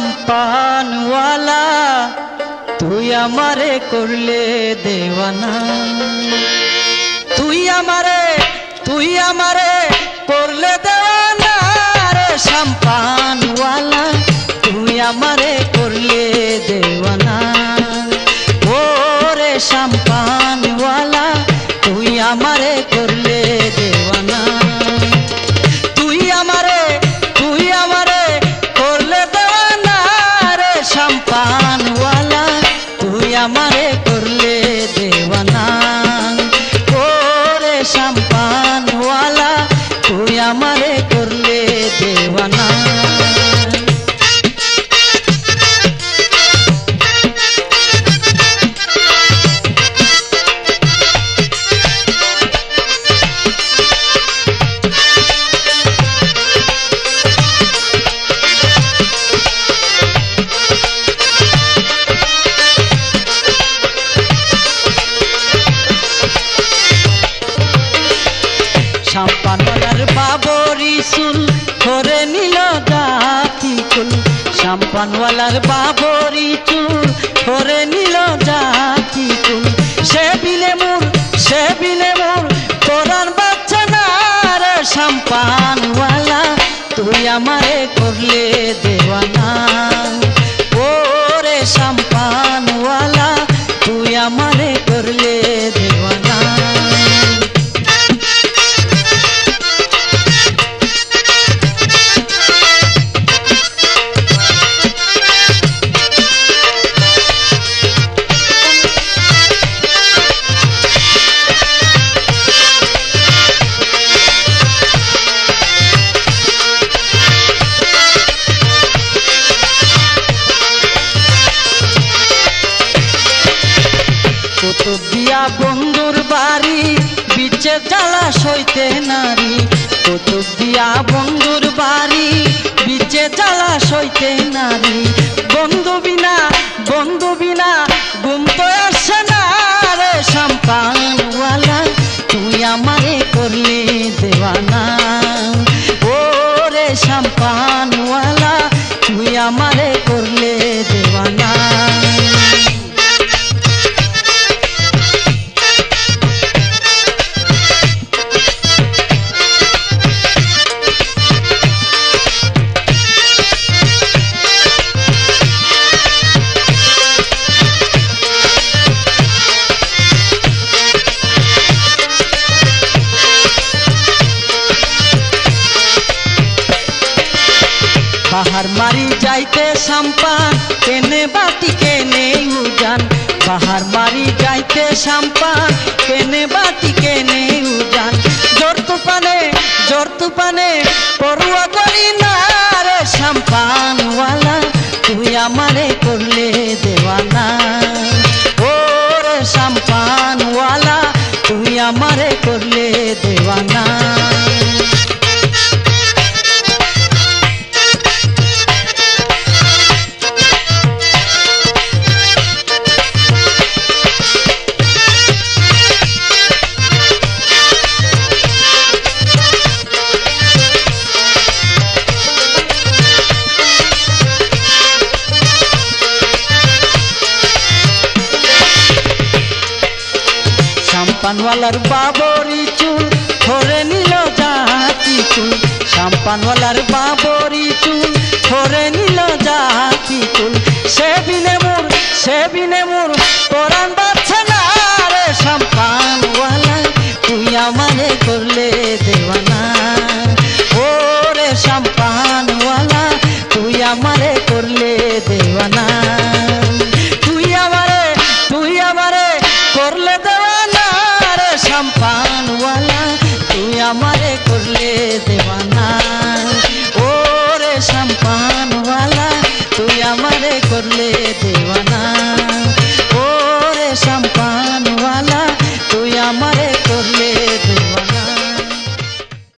সম্পানওয়ালা তুই আমারে করলে দেওয়ানা, তুই আমারে করলে দেওয়ানা রে সম্পানওয়ালা তুই আমারে করলে দেওয়ানা। ও রে সম্পানওয়ালা তুই আমারে করলে দেওয়ানা, তুই আমারে করলে দেওয়ানা রে সম্পানওয়ালা তুই আমারে করলে দেওয়ানা। ও রে সম্পানওয়ালা তুই আমারে করলে দেওয়ানা। সম্পানওয়ালার বাবরি চুল ধরে নিল জাতি কুল, সম্পানওয়ালার বাবরি চুল ধরে নিল জাতি কুল। সে বিলে মোর কোরআন বাচ্চা না রে সম্পানওয়ালা তুই আমারে করলে দেওয়ানা। ও রে সম্পানওয়ালা তুই আমারে করলে দেওয়ানা। কুতুবিয়া বন্ধুর বাড়ি বিচে জ্বালা সইতে নারী, কুতুবিয়া বন্ধুর বাড়ি বিচে জ্বালা সইতে নারী। বন্ধু বিনা ঘুম তো আসে না রে সম্পানওয়ালা তুই আমারে করলে দেওয়ানা। ও রে সম্পানওয়ালা তুই আমারে করলে দেওয়ানা। বাহার মারি যাইতে সম্পান কেনে বাটি কেনে উজান, বাহার মারি যাইতে সম্পান কেনে বাটি কেনে উজান। জোর তুফানে পড়ুয়া করি না রে সম্পানওয়ালা তুই আমারে করলে দেওয়ানা। ও রে সম্পানওয়ালা তুই আমারে করলে দেওয়ানা। সম্পানওয়ালার বাবরি চুল ধরে নিল জাতি কুল, সম্পানওয়ালার বাবরি